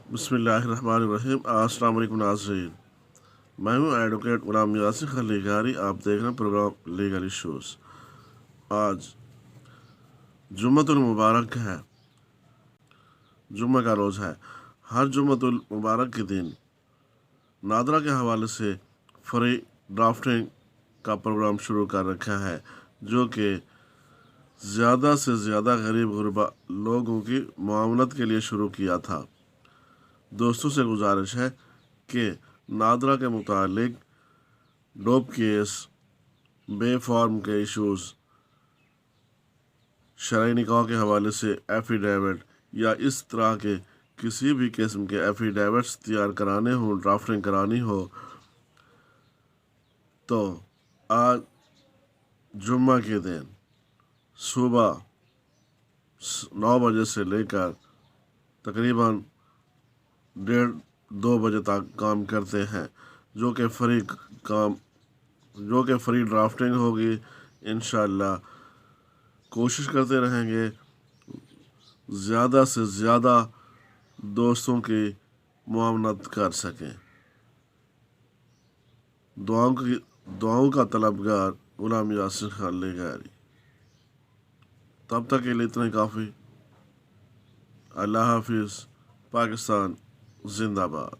बिस्मिल्लाहिर्रहमानिर्रहीम। अस्सलाम वालेकुम नाज़रीन, मैं हूँ एडवोकेट गुलाम यासिर खान लीगारी। आप देख रहे हैं प्रोग्राम लीगल इश्यूज़। आज जुम्मतुल मुबारक है, जुम्मे का रोज़ है। हर जुम्मतुल मुबारक के दिन नादरा के हवाले से फ्री ड्राफ्टिंग का प्रोग्राम शुरू कर रखा है, जो कि ज़्यादा से ज़्यादा गरीब गुरबा लोगों की मुआवनत के लिए शुरू किया था। दोस्तों से गुजारिश है कि नादरा के मुतालिक डोप केस, बे फॉर्म के इश्यूज़, शरई निकाह के हवाले से एफिडेविट या इस तरह के किसी भी किस्म के एफिडेविट्स तैयार कराने हो, ड्राफ्टिंग करानी हो, तो आज जुम्मा के दिन सुबह 9 बजे से लेकर तकरीबन 1:30-2 बजे तक काम करते हैं, जो कि फ्री ड्राफ्टिंग होगी। इंशाअल्लाह कोशिश करते रहेंगे ज़्यादा से ज़्यादा दोस्तों की मुआवनत कर सकें। दुआओं का तलबगार गुलाम यासिर खान लीगारी। तब तक के लिए इतना ही काफ़ी। अल्लाह हाफिज़। पाकिस्तान जिंदाबाद।